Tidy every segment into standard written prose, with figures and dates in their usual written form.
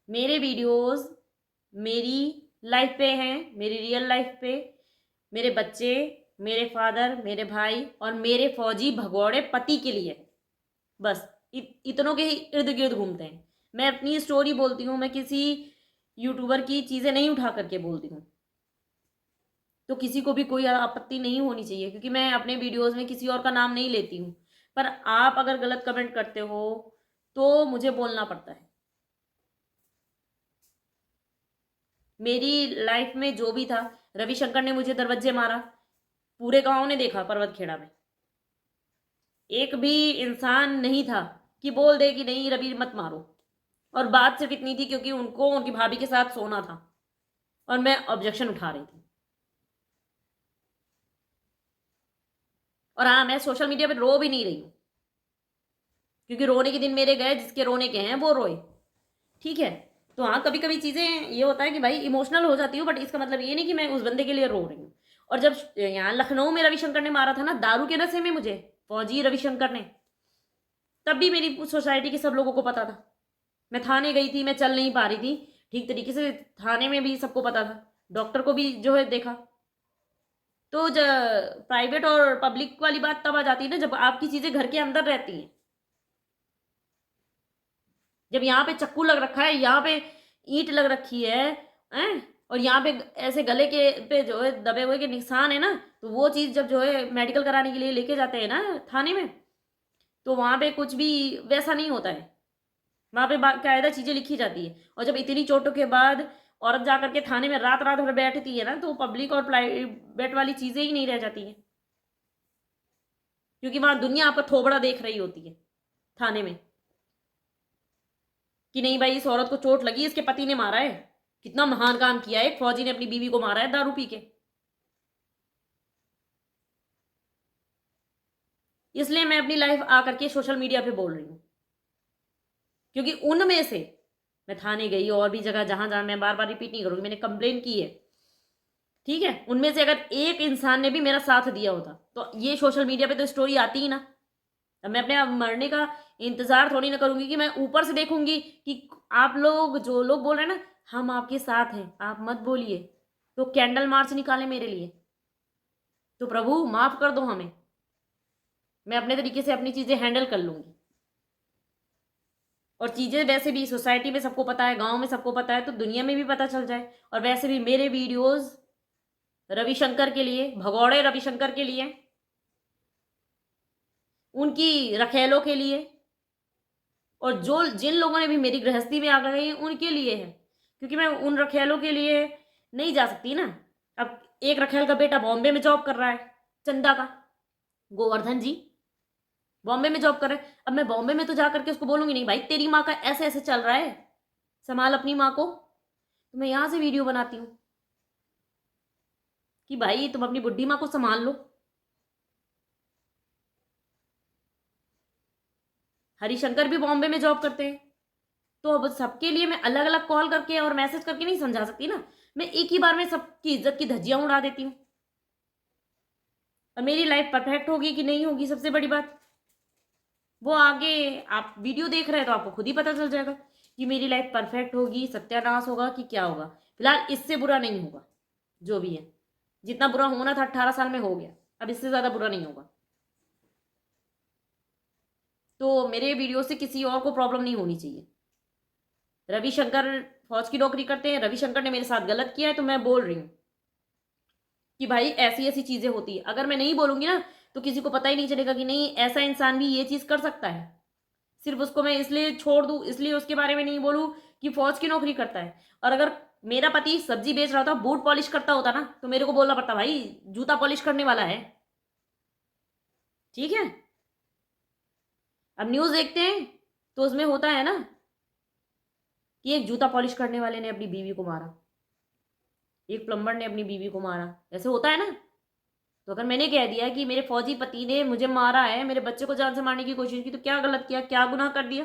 मेरे वीडियोस मेरी लाइफ पे हैं, मेरी रियल लाइफ पे, मेरे बच्चे, मेरे फादर, मेरे भाई और मेरे फौजी भगौड़े पति के लिए। बस इतनों के ही इर्द गिर्द घूमते हैं। मैं अपनी स्टोरी बोलती हूँ, मैं किसी यूट्यूबर की चीज़ें नहीं उठा करके बोलती हूँ। तो किसी को भी कोई आपत्ति नहीं होनी चाहिए, क्योंकि मैं अपने वीडियोस में किसी और का नाम नहीं लेती हूँ। पर आप अगर गलत कमेंट करते हो तो मुझे बोलना पड़ता है। मेरी लाइफ में जो भी था, रविशंकर ने मुझे दरवाजे मारा, पूरे गांव ने देखा पर्वत खेड़ा में। एक भी इंसान नहीं था कि बोल दे कि नहीं रवि मत मारो। और बात सिर्फ इतनी थी क्योंकि उनको उनकी भाभी के साथ सोना था और मैं ऑब्जेक्शन उठा रही थी। और हाँ, मैं सोशल मीडिया पे रो भी नहीं रही हूँ, क्योंकि रोने के दिन मेरे गए, जिसके रोने के हैं वो रोए। ठीक है। तो हाँ, कभी कभी चीजें ये होता है कि भाई इमोशनल हो जाती हूँ, बट इसका मतलब ये नहीं कि मैं उस बंदे के लिए रो रही हूँ। और जब यहाँ लखनऊ में रविशंकर ने मारा था ना, दारू के नशे में मुझे, फौजी रविशंकर ने, तब भी मेरी सोसाइटी के सब लोगों को पता था। मैं थाने गई थी, मैं चल नहीं पा रही थी ठीक तरीके से, थाने में भी सबको पता था, डॉक्टर को भी जो है देखा। तो प्राइवेट और पब्लिक वाली बात तब आ जाती है ना, जब आपकी चीजें घर के अंदर रहती हैं। जब यहाँ पे चक्कू लग रखा है, यहाँ पे ईंट लग रखी है और यहाँ पे ऐसे गले के पे जो है दबे हुए के निशान है ना, तो वो चीज जब जो है मेडिकल कराने के लिए लेके जाते हैं ना थाने में, तो वहां पे कुछ भी वैसा नहीं होता है। वहां पे कायदा चीजें लिखी जाती है। और जब इतनी चोटों के बाद औरत जाकर के थाने में रात रात भर बैठती है ना, तो पब्लिक और प्राइवेट वाली चीजें ही नहीं रह जाती है, क्योंकि वहां दुनिया आपका थोबड़ा देख रही होती है थाने में, कि नहीं भाई इस औरत को चोट लगी, इसके पति ने मारा है। कितना महान काम किया है, एक फौजी ने अपनी बीवी को मारा है दारू पी के। इसलिए मैं अपनी लाइफ आकर के सोशल मीडिया पे बोल रही हूँ, क्योंकि उनमें से मैं थाने गई और भी जगह, जहां जहां मैं बार बार रिपीट नहीं करूंगी, मैंने कंप्लेन की है। ठीक है, उनमें से अगर एक इंसान ने भी मेरा साथ दिया होता तो ये सोशल मीडिया पे तो स्टोरी आती ही ना। अब मैं अपने मरने का इंतजार थोड़ी ना करूंगी कि मैं ऊपर से देखूंगी कि आप लोग, जो लोग बोल रहे हैं ना हम आपके साथ हैं, आप मत बोलिए, तो कैंडल मार्च निकाले मेरे लिए। तो प्रभु माफ कर दो हमें, मैं अपने तरीके से अपनी चीजें हैंडल कर लूंगी। और चीजें वैसे भी सोसाइटी में सबको पता है, गांव में सबको पता है, तो दुनिया में भी पता चल जाए। और वैसे भी मेरे वीडियोस रविशंकर के लिए, भगौड़े रविशंकर के लिए, उनकी रखेलों के लिए, और जो जिन लोगों ने भी मेरी गृहस्थी में आ गए उनके लिए है। क्योंकि मैं उन रखेलों के लिए नहीं जा सकती ना। अब एक रखेल का बेटा बॉम्बे में जॉब कर रहा है, चंदा का, गोवर्धन जी बॉम्बे में जॉब कर रहे हैं। अब मैं बॉम्बे में तो जा करके उसको बोलूंगी नहीं भाई तेरी माँ का ऐसे ऐसे चल रहा है, संभाल अपनी माँ को। तो मैं यहां से वीडियो बनाती हूँ कि भाई तुम अपनी बुढ़ी माँ को संभाल लो। हरिशंकर भी बॉम्बे में जॉब करते हैं, तो अब सबके लिए मैं अलग अलग कॉल करके और मैसेज करके नहीं समझा सकती ना। मैं एक ही बार में सबकी इज्जत की धज्जियां उड़ा देती हूँ। और मेरी लाइफ परफेक्ट होगी कि नहीं होगी, सबसे बड़ी बात वो आगे आप वीडियो देख रहे हैं तो आपको खुद ही पता चल जाएगा कि मेरी लाइफ परफेक्ट होगी, सत्यानाश होगा कि क्या होगा। फिलहाल इससे बुरा नहीं होगा, जो भी है, जितना बुरा होना था 18 साल में हो गया, अब इससे ज्यादा बुरा नहीं होगा। तो मेरे वीडियो से किसी और को प्रॉब्लम नहीं होनी चाहिए। रविशंकर फौज की नौकरी करते हैं, रविशंकर ने मेरे साथ गलत किया है, तो मैं बोल रही हूँ कि भाई ऐसी ऐसी चीजें होती है। अगर मैं नहीं बोलूंगी ना तो किसी को पता ही नहीं चलेगा कि नहीं ऐसा इंसान भी ये चीज कर सकता है। सिर्फ उसको मैं इसलिए छोड़ दूं, इसलिए उसके बारे में नहीं बोलूं कि फौज की नौकरी करता है। और अगर मेरा पति सब्जी बेच रहा होता, बूट पॉलिश करता होता ना, तो मेरे को बोलना पड़ता भाई जूता पॉलिश करने वाला है। ठीक है। अब न्यूज देखते हैं तो उसमें होता है ना कि एक जूता पॉलिश करने वाले ने अपनी बीवी को मारा, एक प्लम्बर ने अपनी बीवी को मारा, ऐसे होता है ना। तो अगर मैंने कह दिया कि मेरे फौजी पति ने मुझे मारा है, मेरे बच्चे को जान से मारने की कोशिश की, तो क्या गलत किया, क्या गुनाह कर दिया।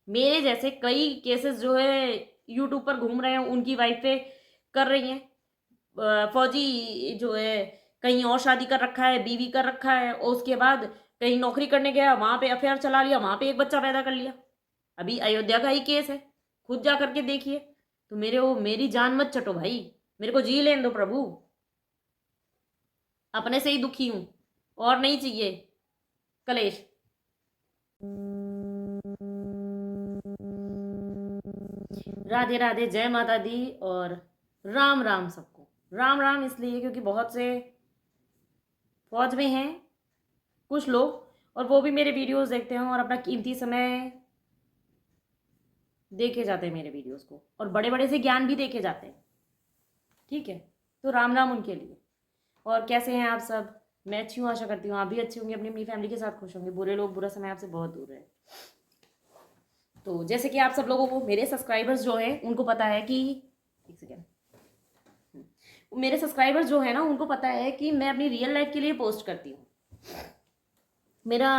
मेरे जैसे कई केसेस जो है यूट्यूब पर घूम रहे हैं, उनकी वाइफें कर रही हैं। फौजी जो है कहीं और शादी कर रखा है, बीवी कर रखा है, और उसके बाद कहीं नौकरी करने गया, वहां पे अफेयर चला लिया, वहां पे एक बच्चा पैदा कर लिया। अभी अयोध्या का ही केस है। खुद जा करके देखिए। तो मेरी जान मत चटो भाई, मेरे को जी लेने दो प्रभु। अपने से ही दुखी हूं, और नहीं चाहिए कलेश। राधे राधे, जय माता दी और राम राम सबको। राम राम इसलिए क्योंकि बहुत से फौज में हैं कुछ लोग, और वो भी मेरे वीडियोस देखते हैं और अपना कीमती समय देखे जाते हैं मेरे वीडियोस को, और बड़े बड़े से ज्ञान भी देखे जाते हैं। ठीक है, तो राम राम उनके लिए। और कैसे हैं आप सब? मैं अच्छी हूँ, आशा करती हूँ आप भी अच्छी होंगे, अपनी अपनी फैमिली के साथ खुश होंगे। बुरे लोग, बुरा समय आपसे बहुत दूर है। तो जैसे कि आप सब लोगों को, मेरे सब्सक्राइबर्स जो हैं उनको पता है कि, एक सेकेंड, मेरे सब्सक्राइबर्स जो है ना उनको पता है कि मैं अपनी रियल लाइफ के लिए पोस्ट करती हूँ। मेरा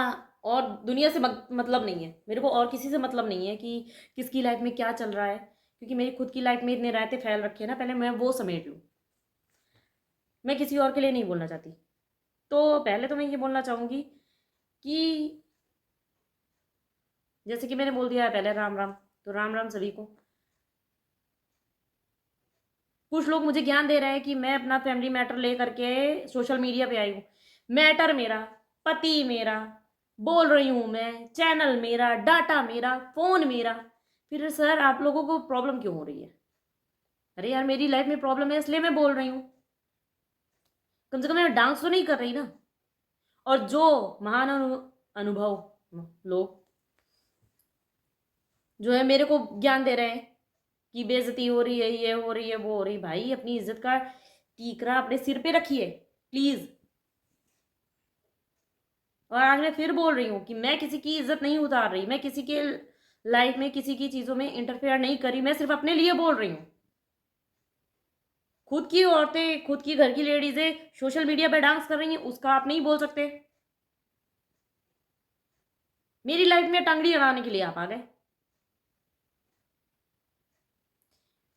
और दुनिया से मतलब नहीं है, मेरे को और किसी से मतलब नहीं है कि किसकी लाइफ में क्या चल रहा है, क्योंकि मेरी खुद की लाइफ में इतने रायते फैल रखे हैं ना, पहले मैं वो समेट लूँ। मैं किसी और के लिए नहीं बोलना चाहती। तो पहले तो मैं ये बोलना चाहूँगी कि जैसे कि मैंने बोल दिया है पहले राम राम, तो राम राम सभी को। कुछ लोग मुझे ज्ञान दे रहे हैं कि मैं अपना फैमिली मैटर ले करके सोशल मीडिया पे आई हूँ। मैटर मेरा, पति मेरा, बोल रही हूँ मैं, चैनल मेरा, डाटा मेरा, फोन मेरा। फिर सर आप लोगों को प्रॉब्लम क्यों हो रही है? अरे यार, मेरी लाइफ में प्रॉब्लम है इसलिए मैं बोल रही हूँ। कम से कम मैं डांस तो नहीं कर रही ना। और जो महान अनुभव लोग जो है मेरे को ज्ञान दे रहे हैं कि बेइज्जती हो रही है, ये हो रही है, वो हो रही, भाई अपनी इज्जत का टीकरा अपने सिर पे रखिए प्लीज। और आज मैं फिर बोल रही हूँ कि मैं किसी की इज्जत नहीं उतार रही, मैं किसी के लाइफ में किसी की चीजों में इंटरफेयर नहीं करी, मैं सिर्फ अपने लिए बोल रही हूँ। खुद की औरतें, खुद की घर की लेडीजें सोशल मीडिया पे डांस कर रही हैं, उसका आप नहीं बोल सकते? मेरी लाइफ में टांगड़ी अड़ाने के लिए आप आ गए।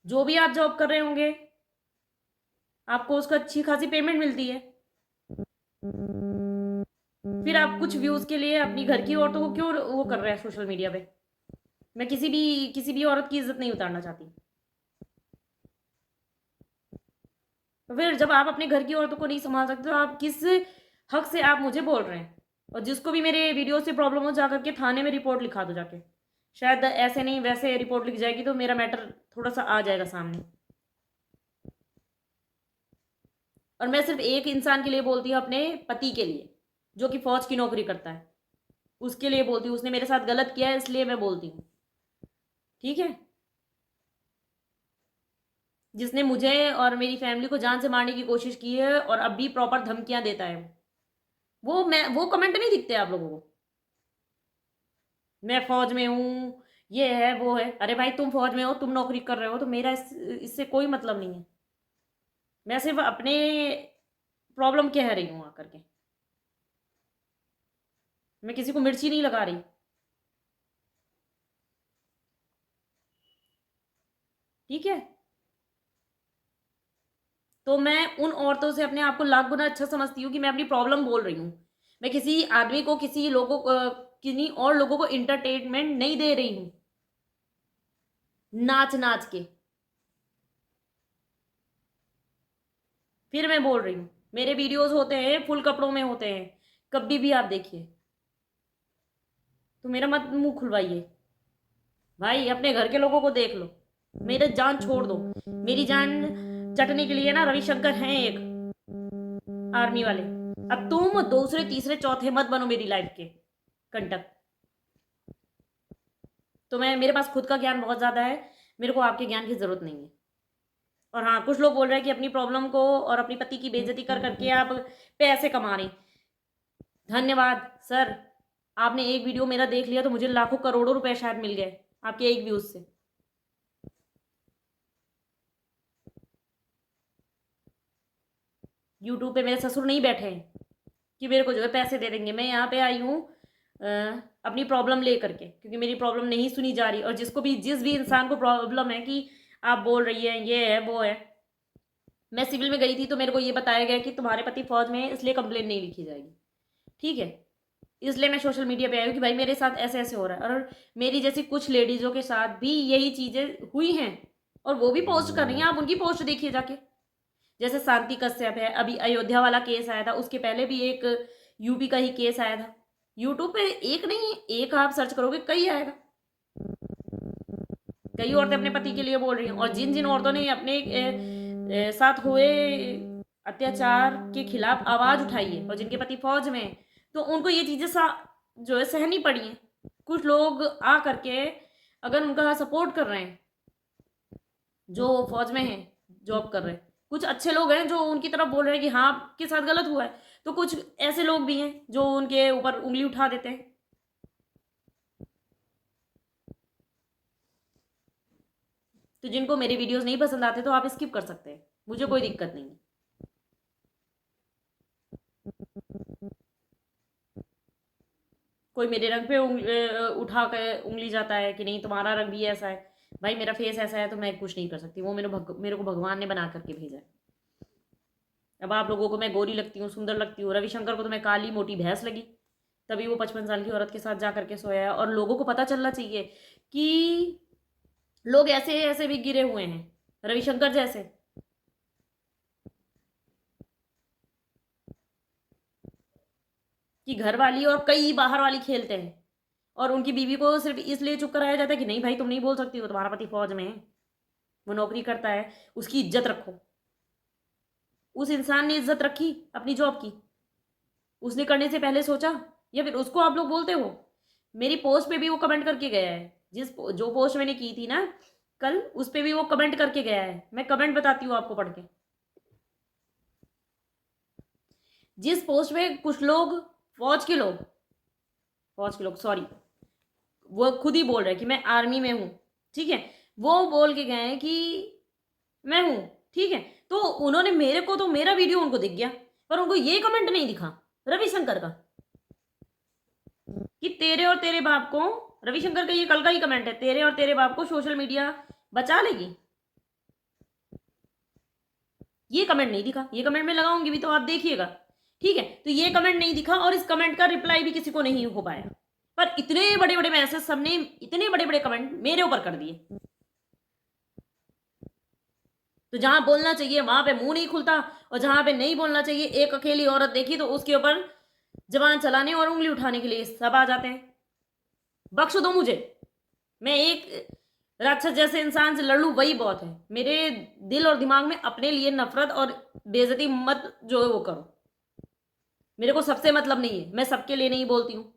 जो भी आप जॉब कर रहे होंगे आपको उसका अच्छी खासी पेमेंट मिलती है, फिर आप कुछ व्यूज के लिए अपनी घर की औरतों को क्यों वो कर रहे हैं सोशल मीडिया पे? मैं किसी भी औरत की इज्जत नहीं उतारना चाहती। तो फिर जब आप अपने घर की औरतों को नहीं संभाल सकते तो आप किस हक से आप मुझे बोल रहे हैं? और जिसको भी मेरे वीडियो से प्रॉब्लम हो जाकर के थाने में रिपोर्ट लिखा दो जाके। शायद ऐसे नहीं वैसे रिपोर्ट लिख जाएगी तो मेरा मैटर थोड़ा सा आ जाएगा सामने। और मैं सिर्फ एक इंसान के लिए बोलती हूँ, अपने पति के लिए, जो कि फौज की नौकरी करता है, उसके लिए बोलती हूँ। उसने मेरे साथ गलत किया है इसलिए मैं बोलती हूँ। ठीक है, जिसने मुझे और मेरी फैमिली को जान से मारने की कोशिश की है और अब भी प्रॉपर धमकियां देता है, वो कमेंट नहीं दिखते आप लोगों को? मैं फौज में हूँ, ये है वो है। अरे भाई, तुम फौज में हो, तुम नौकरी कर रहे हो, तो मेरा इससे कोई मतलब नहीं है। मैं सिर्फ अपने प्रॉब्लम कह रही हूँ आकर के, मैं किसी को मिर्ची नहीं लगा रही। ठीक है, तो मैं उन औरतों से अपने आप को लाख गुना अच्छा समझती हूँ कि मैं अपनी प्रॉब्लम बोल रही हूँ। मैं किसी आदमी को, किसी लोगों को, किन्हीं और लोगों को इंटरटेनमेंट नहीं दे रही हूँ नाच नाच के। फिर मैं बोल रही हूँ, मेरे वीडियोस होते हैं फुल कपड़ों में होते हैं, कभी भी आप देखिए। तो मेरा मत मुंह खुलवाइए भाई, अपने घर के लोगों को देख लो। मेरे जान छोड़ दो। मेरी जान चटने के लिए ना रविशंकर हैं एक आर्मी वाले। अब तुम दूसरे तीसरे चौथे मत बनो मेरी लाइफ के कंटक। तो मेरे पास खुद का ज्ञान बहुत ज्यादा है, मेरे को आपके ज्ञान की जरूरत नहीं है। और हाँ, कुछ लोग बोल रहे हैं कि अपनी प्रॉब्लम को और अपनी पति की बेइज्जती कर करके आप पैसे कमा रहे। धन्यवाद सर, आपने एक वीडियो मेरा देख लिया तो मुझे लाखों करोड़ों रुपए शायद मिल गए आपके एक व्यूज से। यूट्यूब पे मेरे ससुर नहीं बैठे हैं कि मेरे को जो है पैसे दे देंगे। मैं यहाँ पे आई हूँ अपनी प्रॉब्लम ले करके, क्योंकि मेरी प्रॉब्लम नहीं सुनी जा रही। और जिस भी इंसान को प्रॉब्लम है कि आप बोल रही है ये है वो है, मैं सिविल में गई थी तो मेरे को ये बताया गया कि तुम्हारे पति फौज में है इसलिए कंप्लेन नहीं लिखी जाएगी। ठीक है, इसलिए मैं सोशल मीडिया पे आई हूँ कि भाई मेरे साथ ऐसे ऐसे हो रहा है, और मेरी जैसी कुछ लेडीज़ों के साथ भी यही चीज़ें हुई हैं और वो भी पोस्ट कर रही हैं। आप उनकी पोस्ट देखिए जाके। जैसे शांति कश्यप है, अभी अयोध्या वाला केस आया था, उसके पहले भी एक यूपी का ही केस आया था। यूट्यूब पे एक नहीं, एक आप सर्च करोगे कई आएगा। कई औरतें अपने पति के लिए बोल रही हैं, और जिन जिन औरतों ने अपने साथ हुए अत्याचार के खिलाफ आवाज उठाई है और जिनके पति फौज में हैं, तो उनको ये चीजें जो है सहनी पड़ी हैं। कुछ लोग आ करके अगर उनका सपोर्ट कर रहे हैं जो फौज में हैं, जॉब कर रहे हैं, कुछ अच्छे लोग हैं जो उनकी तरफ बोल रहे हैं कि हाँ आपके साथ गलत हुआ है, तो कुछ ऐसे लोग भी हैं जो उनके ऊपर उंगली उठा देते हैं। तो जिनको मेरे वीडियोस नहीं पसंद आते तो आप स्किप कर सकते हैं, मुझे कोई दिक्कत नहीं है। कोई मेरे रंग पे उठा कर उंगली जाता है कि नहीं तुम्हारा रंग भी ऐसा है, भाई मेरा फेस ऐसा है तो मैं कुछ नहीं कर सकती, वो मेरे को भगवान ने बना करके भेजा है। अब आप लोगों को मैं गोरी लगती हूँ, सुंदर लगती हूँ, रविशंकर को तो मैं काली मोटी भैंस लगी, तभी वो 55 साल की औरत के साथ जा करके सोया है। और लोगों को पता चलना चाहिए कि लोग ऐसे ऐसे भी गिरे हुए हैं रविशंकर जैसे। कि घर वाली और कई बाहर वाली खेलते हैं और उनकी बीवी को सिर्फ इसलिए चुप कराया जाता है कि नहीं भाई तुम नहीं बोल सकती हो, तुम्हारा पति फौज में है, वो नौकरी करता है, उसकी इज्जत रखो। उस इंसान ने इज्जत रखी अपनी जॉब की? उसने करने से पहले सोचा? या फिर उसको आप लोग बोलते हो? मेरी पोस्ट पे भी वो कमेंट करके गया है, जो पोस्ट मैंने की थी ना कल, उस पे भी वो कमेंट करके गया है। मैं कमेंट बताती हूँ आपको पढ़ के। जिस पोस्ट में कुछ लोग फौज के लोग सॉरी, वो खुद ही बोल रहे हैं कि मैं आर्मी में हूं, ठीक है, वो बोल के गए हैं कि मैं हूं, ठीक है, तो उन्होंने मेरे को, तो मेरा वीडियो उनको दिख गया, पर उनको ये कमेंट नहीं दिखा रविशंकर का कि तेरे और तेरे बाप को, रविशंकर का ये कल का ही कमेंट है, तेरे और तेरे बाप को सोशल मीडिया बचा लेगी। ये कमेंट नहीं दिखा, ये कमेंट मैं लगाऊंगी भी तो आप देखिएगा, ठीक है। तो ये कमेंट नहीं दिखा और इस कमेंट का रिप्लाई भी किसी को नहीं हो पाया, पर इतने बड़े बड़े मैसेज सबने, इतने बड़े बड़े कमेंट मेरे ऊपर कर दिए। तो जहां बोलना चाहिए वहां पे मुंह नहीं खुलता, और जहां पे नहीं बोलना चाहिए, एक अकेली औरत देखी तो उसके ऊपर जबान चलाने और उंगली उठाने के लिए सब आ जाते हैं। बख्श दो मुझे, मैं एक राक्षस जैसे इंसान से लड़ लूं वही बहुत है। मेरे दिल और दिमाग में अपने लिए नफरत और बेइज्जती मत जो है वो करो। मेरे को सबसे मतलब नहीं है, मैं सबके लिए नहीं बोलती हूँ।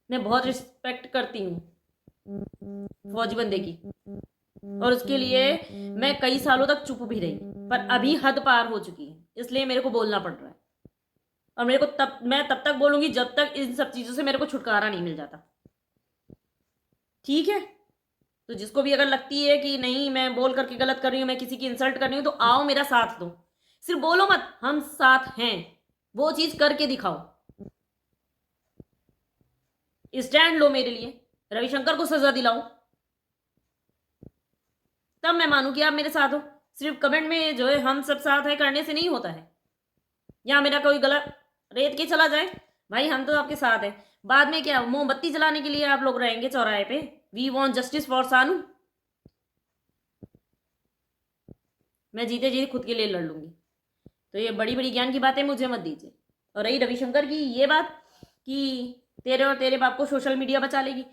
मैं बहुत रिस्पेक्ट करती हूँ फौजी बंदे की, और उसके लिए मैं कई सालों तक चुप भी रही, पर अभी हद पार हो चुकी है, इसलिए मेरे को बोलना पड़ रहा है। और मेरे को मैं तब तक बोलूंगी जब तक इन सब चीजों से मेरे को छुटकारा नहीं मिल जाता, ठीक है। तो जिसको भी अगर लगती है कि नहीं मैं बोल करके गलत कर रही हूँ, मैं किसी की इंसल्ट कर रही हूँ, तो आओ मेरा साथ दो। सिर्फ बोलो मत हम साथ हैं, वो चीज करके दिखाओ। स्टैंड लो मेरे लिए, रविशंकर को सजा दिलाओ, तब मैं मानू कि आप मेरे साथ हो। सिर्फ कमेंट में जो है हम सब साथ है करने से नहीं होता है, या मेरा कोई गलत रेत के चला जाए, भाई हम तो आपके साथ है। बाद में क्या मोमबत्ती जलाने के लिए आप लोग रहेंगे चौराहे पे? वी वॉन्ट जस्टिस फॉर सानू। मैं जीते जी खुद के लिए लड़ लूंगी। तो ये बड़ी बड़ी ज्ञान की बातें मुझे मत दीजिए। और रही रविशंकर की ये बात कि तेरे और तेरे बाप को सोशल मीडिया बचा लेगी,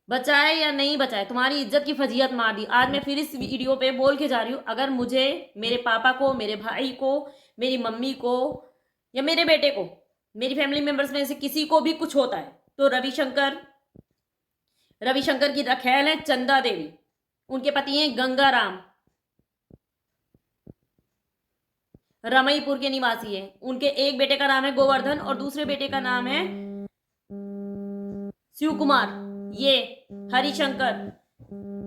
बचाए या नहीं बचाए, तुम्हारी इज्जत की फजीहत मार दी। आज मैं फिर इस वीडियो पे बोल के जा रही हूँ, अगर मुझे, मेरे पापा को, मेरे भाई को, मेरी मम्मी को या मेरे बेटे को, मेरी फैमिली मेंबर्स में से किसी को भी कुछ होता है तो रविशंकर की रखैल है चंदा देवी, उनके पति हैं गंगाराम, रमईपुर के निवासी हैं। उनके एक बेटे का नाम है गोवर्धन और दूसरे बेटे का नाम है शिव कुमार। ये हरिशंकर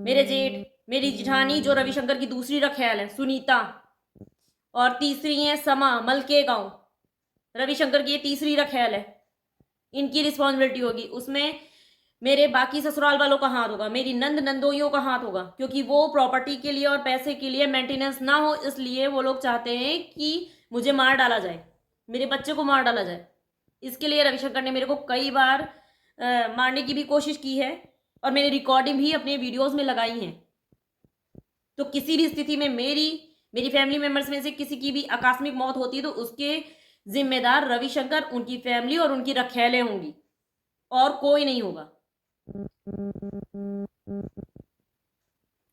मेरे जेठ, मेरी जिठानी जो रविशंकर की दूसरी रखैल है सुनीता, और तीसरी है समा मलके गांव, रविशंकर की ये तीसरी रखैल है। इनकी रिस्पॉन्सिबिलिटी होगी उसमें। मेरे बाकी ससुराल वालों का हाथ होगा, मेरी नंद नंदोइयों का हाथ होगा, क्योंकि वो प्रॉपर्टी के लिए और पैसे के लिए मेंटेनेंस ना हो, इसलिए वो लोग चाहते हैं कि मुझे मार डाला जाए। मेरे बच्चे को मार डाला जाए। इसके लिए रविशंकर ने मेरे को कई बार मारने की भी कोशिश की है और मैंने रिकॉर्डिंग भी अपने वीडियोस में लगाई है। तो किसी भी स्थिति में मेरी फैमिली मेंबर्स में से किसी की भी आकस्मिक मौत होती है तो उसके जिम्मेदार रविशंकर, उनकी फैमिली और उनकी रखैलें होंगी, और कोई नहीं होगा।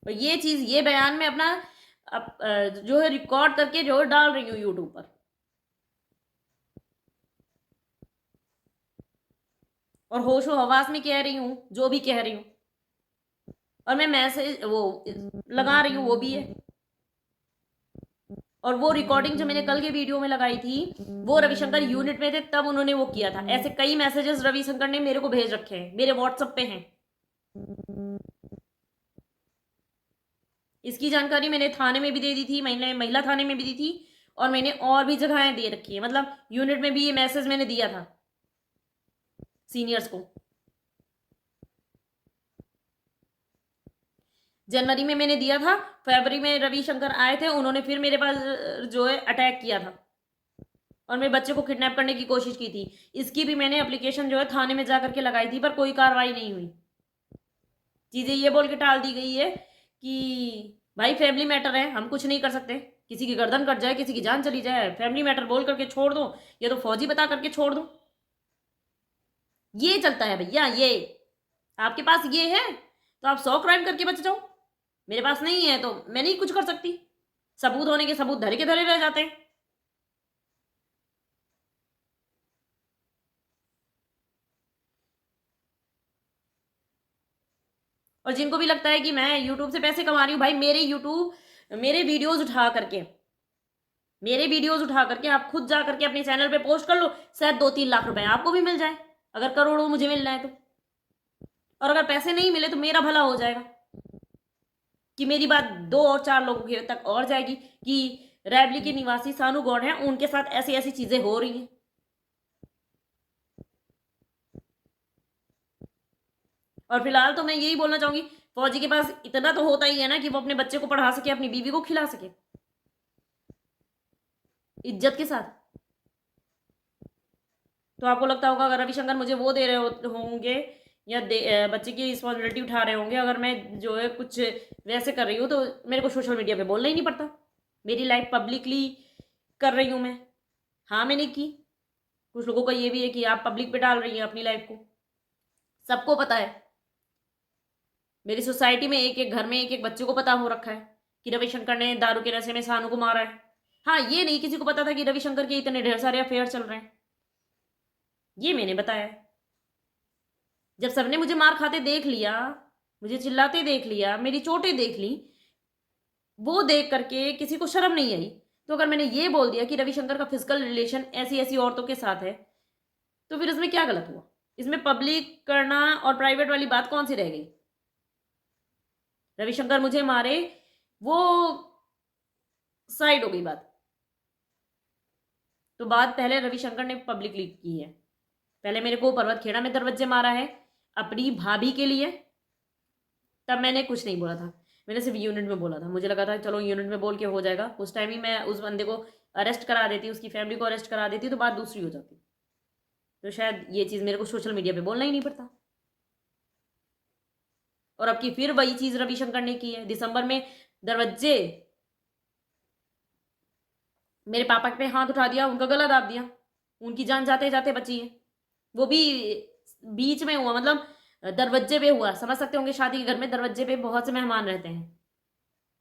और ये चीज, ये बयान मैं अपना जो है रिकॉर्ड करके जो डाल रही हूँ यूट्यूब पर। और होशो हवास में कह रही हूँ जो भी कह रही हूँ, और मैं मैसेज वो लगा रही हूँ वो भी है। और वो रिकॉर्डिंग जो मैंने कल के वीडियो में लगाई थी वो रविशंकर यूनिट में थे तब उन्होंने वो किया था। ऐसे कई मैसेजेस रविशंकर ने मेरे को भेज रखे हैं, मेरे व्हाट्सएप पे हैं। इसकी जानकारी मैंने थाने में भी दे दी थी, मैंने महिला थाने में भी दी थी, और मैंने और भी जगहें दे रखी है। मतलब यूनिट में भी ये मैसेज मैंने दिया था सीनियर्स को। जनवरी में मैंने दिया था, फरवरी में रविशंकर आए थे, उन्होंने फिर मेरे पास जो है अटैक किया था और मेरे बच्चे को किडनैप करने की कोशिश की थी। इसकी भी मैंने एप्लीकेशन जो है थाने में जाकर के लगाई थी, पर कोई कार्रवाई नहीं हुई। चीजें ये बोल के टाल दी गई है कि भाई फैमिली मैटर है, हम कुछ नहीं कर सकते, किसी की गर्दन कट जाए, किसी की जान चली जाए, फैमिली मैटर बोल करके छोड़ दो, या तो फौजी बता करके छोड़ दो। ये चलता है भैया। ये आपके पास ये है तो आप 100 क्राइम करके बच जाओ, मेरे पास नहीं है तो मैं नहीं कुछ कर सकती। सबूत होने के सबूत धरे के धरे रह जाते हैं। और जिनको भी लगता है कि मैं यूट्यूब से पैसे कमा रही हूँ, भाई मेरे वीडियोज उठा करके आप खुद जा करके अपने चैनल पे पोस्ट कर लो, शायद 2-3 लाख रुपए आपको भी मिल जाए, अगर करोड़ों मुझे मिल रहा है तो। और अगर पैसे नहीं मिले तो मेरा भला हो जाएगा कि मेरी बात 2 और 4 लोगों के तक और जाएगी कि रैवली के निवासी सानू गौड़ हैं, उनके साथ ऐसी ऐसी चीजें हो रही हैं। और फिलहाल तो मैं यही बोलना चाहूंगी, फौजी के पास इतना तो होता ही है ना कि वो अपने बच्चे को पढ़ा सके, अपनी बीवी को खिला सके इज्जत के साथ। तो आपको लगता होगा अगर रविशंकर मुझे वो दे रहे होंगे या बच्चे की रिस्पॉन्सिबिलिटी उठा रहे होंगे, अगर मैं जो है कुछ वैसे कर रही हूँ तो मेरे को सोशल मीडिया पे बोलना ही नहीं पड़ता, मेरी लाइफ पब्लिकली कर रही हूँ मैं। हाँ मैंने की। कुछ लोगों का ये भी है कि आप पब्लिक पे डाल रही हैं अपनी लाइफ को, सबको पता है। मेरी सोसाइटी में एक एक घर में एक एक बच्चे को पता हो रखा है कि रविशंकर ने दारू के नशे में सानू को मारा है। हाँ, ये नहीं किसी को पता था कि रविशंकर के इतने ढेर सारे अफेयर चल रहे हैं, ये मैंने बताया। जब सबने मुझे मार खाते देख लिया, मुझे चिल्लाते देख लिया, मेरी चोटें देख ली, वो देख करके किसी को शर्म नहीं आई, तो अगर मैंने ये बोल दिया कि रविशंकर का फिजिकल रिलेशन ऐसी ऐसी औरतों के साथ है, तो फिर इसमें क्या गलत हुआ? इसमें पब्लिक करना और प्राइवेट वाली बात कौन सी रह गई? रविशंकर मुझे मारे वो साइड हो गई बात, तो बात पहले रविशंकर ने पब्लिकली की है। पहले मेरे को पर्वत खेड़ा में दरवाजे मारा है अपनी भाभी के लिए, तब मैंने कुछ नहीं बोला था, मैंने सिर्फ यूनिट में बोला था। मुझे लगा था चलो यूनिट में बोल के हो जाएगा, उस टाइम ही मैं उस बंदे को अरेस्ट करा देती, उसकी फैमिली को अरेस्ट करा देती तो बात दूसरी हो जाती, तो शायद ये चीज़ मेरे को सोशल मीडिया पे बोलना ही नहीं पड़ता। और अब की फिर वही चीज़ रविशंकर ने की है। दिसंबर में दरवाजे मेरे पापा पे हाथ उठा दिया, उनका गला दाब दिया, उनकी जान जाते जाते बची है, वो भी बीच में हुआ, मतलब दरवाजे पे हुआ। समझ सकते होंगे शादी के घर में दरवाजे पे बहुत से मेहमान रहते हैं,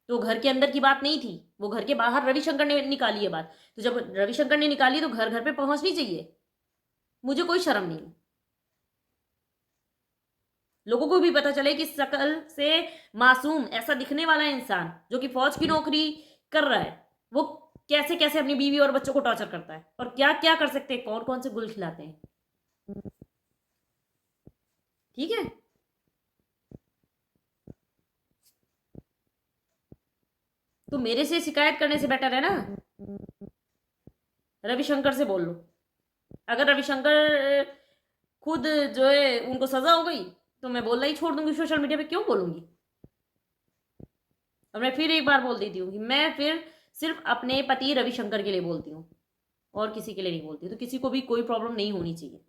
तो घर के अंदर की बात नहीं थी, वो घर के बाहर रविशंकर ने निकाली है बात। तो जब रविशंकर ने निकाली तो घर घर पे पहुंचनी चाहिए, मुझे कोई शर्म नहीं। लोगों को भी पता चले कि शकल से मासूम ऐसा दिखने वाला इंसान जो कि फौज की नौकरी कर रहा है, वो कैसे कैसे अपनी बीवी और बच्चों को टॉर्चर करता है और क्या क्या कर सकते हैं, कौन कौन से गुल खिलाते हैं। ठीक है, तो मेरे से शिकायत करने से बेटर है ना रविशंकर से बोल लो। अगर रविशंकर खुद जो है उनको सजा हो गई तो मैं बोलना ही छोड़ दूंगी, सोशल मीडिया पे क्यों बोलूंगी। और मैं फिर एक बार बोल देती हूँ कि मैं फिर सिर्फ अपने पति रविशंकर के लिए बोलती हूँ और किसी के लिए नहीं बोलती, तो किसी को भी कोई प्रॉब्लम नहीं होनी चाहिए।